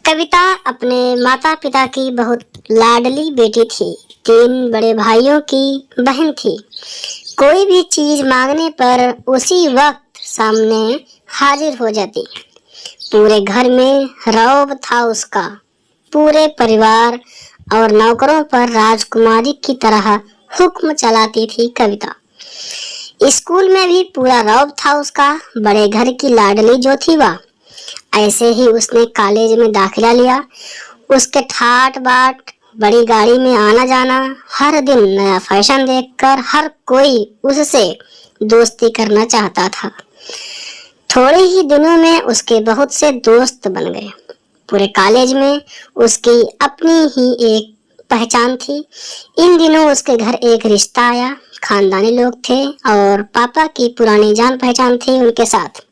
कविता अपने माता पिता की बहुत लाडली बेटी थी। 3 बड़े भाइयों की बहन थी। कोई भी चीज मांगने पर उसी वक्त सामने हाजिर हो जाती। पूरे घर में रौब था उसका। पूरे परिवार और नौकरों पर राजकुमारी की तरह हुक्म चलाती थी कविता। स्कूल में भी पूरा रौब था उसका। बड़े घर की लाडली जो थी वह। ऐसे ही उसने कॉलेज में दाखिला लिया। उसके ठाट बाट, बड़ी गाड़ी में आना जाना, हर दिन नया फैशन देखकर हर कोई उससे दोस्ती करना चाहता था। थोड़े ही दिनों में उसके बहुत से दोस्त बन गए। पूरे कॉलेज में उसकी अपनी ही एक पहचान थी। इन दिनों उसके घर एक रिश्ता आया। खानदानी लोग थे और पापा की पुरानी जान पहचान थी उनके साथ।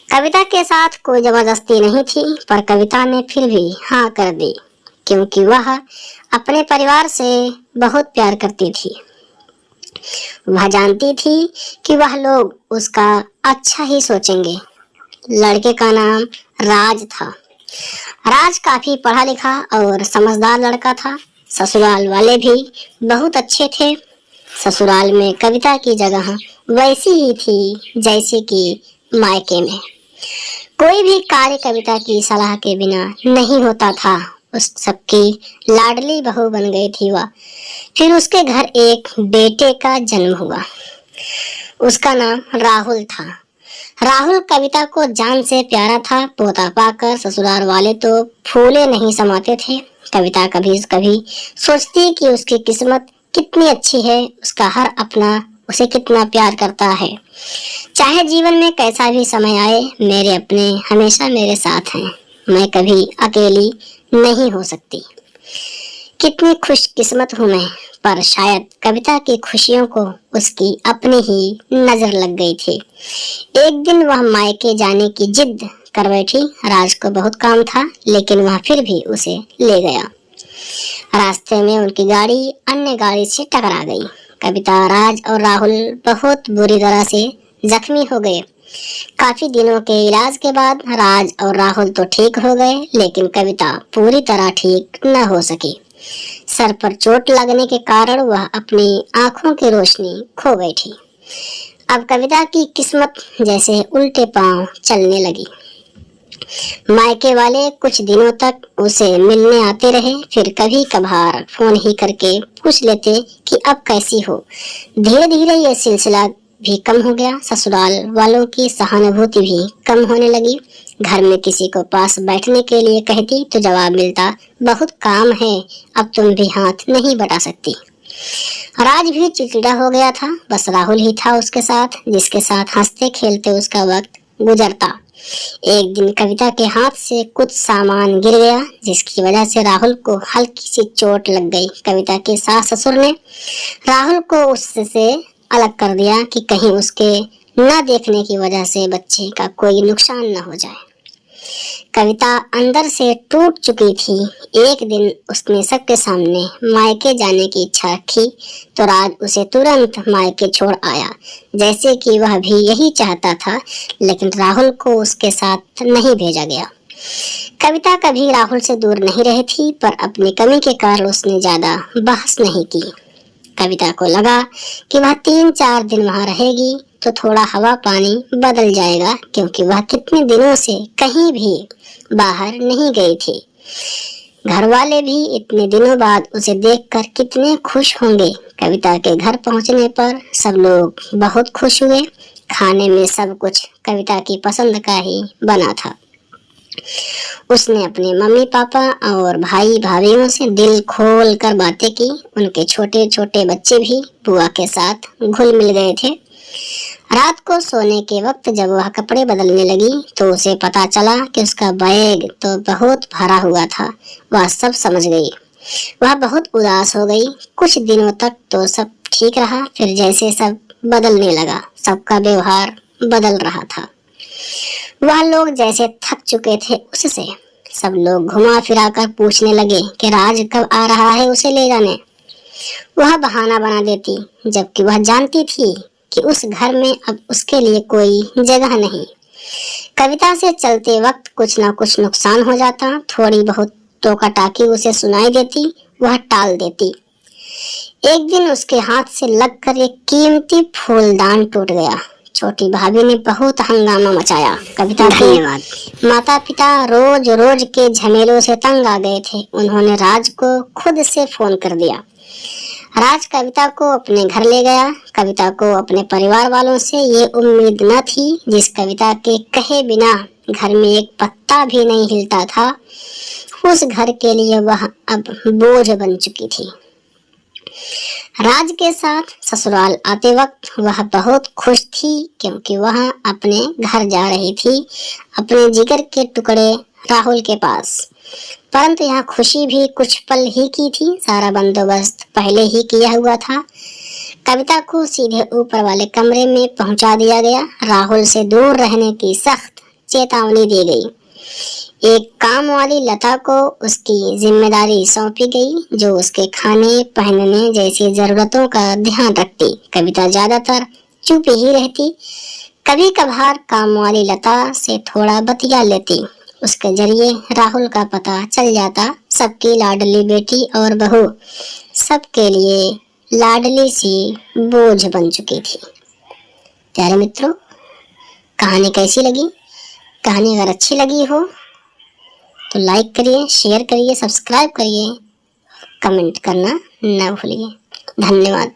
कविता के साथ कोई जबरदस्ती नहीं थी, पर कविता ने फिर भी हाँ कर दी, क्योंकि वह अपने परिवार से बहुत प्यार करती थी। वह जानती थी कि वह लोग उसका अच्छा ही सोचेंगे। लड़के का नाम राज था। राज काफी पढ़ा लिखा और समझदार लड़का था। ससुराल वाले भी बहुत अच्छे थे। ससुराल में कविता की जगह वैसी ही थी जैसे कि मायके में। कोई भी कार्य कविता की सलाह के बिना नहीं होता था। उस सबकी लाडली बहू बन गई थी वह। फिर उसके घर एक बेटे का जन्म हुआ। उसका नाम राहुल था। राहुल कविता को जान से प्यारा था। पोता पाकर ससुराल वाले तो फूले नहीं समाते थे। कविता कभी कभी सोचती कि उसकी किस्मत कितनी अच्छी है, उसका हर अपना उसे कितना प्यार करता है। चाहे जीवन में कैसा भी समय आए, मेरे अपने हमेशा मेरे साथ हैं। मैं कभी अकेली नहीं हो सकती। कितनी खुशकिस्मत हूँ मैं। पर शायद कविता की खुशियों को उसकी अपनी ही नजर लग गई थी। एक दिन वह मायके जाने की जिद कर बैठी। राज को बहुत काम था, लेकिन वह फिर भी उसे ले गया। रास्ते में उनकी गाड़ी अन्य गाड़ी से टकरा गई। कविता, राज और राहुल बहुत बुरी तरह से जख्मी हो गए। काफी दिनों के इलाज के बाद राज और राहुल तो ठीक हो गए, लेकिन कविता पूरी तरह ठीक न हो सकी। सर पर चोट लगने के कारण वह अपनी आंखों की रोशनी खो बैठी। अब कविता की किस्मत जैसे उल्टे पांव चलने लगी। मायके वाले कुछ दिनों तक उसे मिलने आते रहे, फिर कभी कभार फोन ही करके पूछ लेते कि अब कैसी हो। धीरे धीरे ये सिलसिला भी कम हो गया। ससुराल वालों की सहानुभूति भी कम होने लगी। घर में किसी को पास बैठने के लिए कहती तो जवाब मिलता, बहुत काम है, अब तुम भी हाथ नहीं बटा सकती। राज भी चिड़चिड़ा हो गया था। बस राहुल ही था उसके साथ, जिसके साथ हंसते खेलते उसका वक्त गुजरता। एक दिन कविता के हाथ से कुछ सामान गिर गया, जिसकी वजह से राहुल को हल्की सी चोट लग गई। कविता के सास ससुर ने राहुल को उससे अलग कर दिया कि कहीं उसके न देखने की वजह से बच्चे का कोई नुकसान न हो जाए। कविता अंदर से टूट चुकी थी। एक दिन उसने सबके सामने मायके जाने की इच्छा रखी तो राज उसे तुरंत मायके छोड़ आया, जैसे कि वह भी यही चाहता था, लेकिन राहुल को उसके साथ नहीं भेजा गया। कविता कभी राहुल से दूर नहीं रही थी, पर अपनी कमी के कारण उसने ज्यादा बहस नहीं की। कविता को लगा कि वह 3-4 दिन वहां रहेगी तो थोड़ा हवा पानी बदल जाएगा, क्योंकि वह कितने दिनों से कहीं भी बाहर नहीं गई थी। घर वाले भी इतने दिनों बाद उसे देखकर कितने खुश होंगे। कविता के घर पहुंचने पर सब लोग बहुत खुश हुए। खाने में सब कुछ कविता की पसंद का ही बना था। उसने अपने मम्मी पापा और भाई भाभीयों से दिल खोल कर बातें की। उनके छोटे छोटे बच्चे भी बुआ के साथ घुल मिल गए थे। रात को सोने के वक्त जब वह कपड़े बदलने लगी तो उसे पता चला कि उसका बैग तो बहुत भरा हुआ था। वह सब समझ गई। वह बहुत उदास हो गई। कुछ दिनों तक तो सब ठीक रहा, फिर जैसे सब बदलने लगा, सबका व्यवहार बदल रहा था। वह लोग जैसे थक चुके थे उससे। सब लोग घुमा फिरा कर पूछने लगे कि राज कब आ रहा है उसे ले जाने। वह बहाना बना देती, जबकि वह जानती थी कि उस घर में अब उसके लिए कोई जगह नहीं। कविता से चलते वक्त कुछ ना कुछ नुकसान हो जाता, थोड़ी बहुत टोका टाकी उसे सुनाई देती, वह टाल देती। एक दिन उसके हाथ से लगकर एक कीमती फूलदान टूट गया। छोटी भाभी ने बहुत हंगामा मचाया। कविता के माता पिता रोज रोज के झमेलों से तंग आ गए थे। उन्होंने राज को खुद से फोन कर दिया। राज कविता को अपने घर ले गया। कविता को अपने परिवार वालों से ये उम्मीद न थी, जिस कविता के कहे बिना घर में एक पत्ता भी नहीं हिलता था, उस घर के लिए वह अब बोझ बन चुकी थी। राज के साथ ससुराल आते वक्त वह बहुत खुश थी, क्योंकि वह अपने घर जा रही थी, अपने जिगर के टुकड़े राहुल के पास। परंतु यहाँ खुशी भी कुछ पल ही की थी। सारा बंदोबस्त पहले ही किया हुआ था। कविता को सीधे ऊपर वाले कमरे में पहुंचा दिया गया। राहुल से दूर रहने की सख्त चेतावनी दी गई। एक काम वाली लता को उसकी जिम्मेदारी सौंपी गई, जो उसके खाने पहनने जैसी जरूरतों का ध्यान रखती। कविता ज्यादातर चुप ही रहती। कभी कभार काम वाली लता से थोड़ा बतिया लेती। उसके जरिए राहुल का पता चल जाता। सबकी लाडली बेटी और बहू सबके लिए लाडली सी बोझ बन चुकी थी। प्यारे मित्रों, कहानी कैसी लगी? कहानी अगर अच्छी लगी हो तो लाइक करिए, शेयर करिए, सब्सक्राइब करिए, कमेंट करना न भूलिए। धन्यवाद।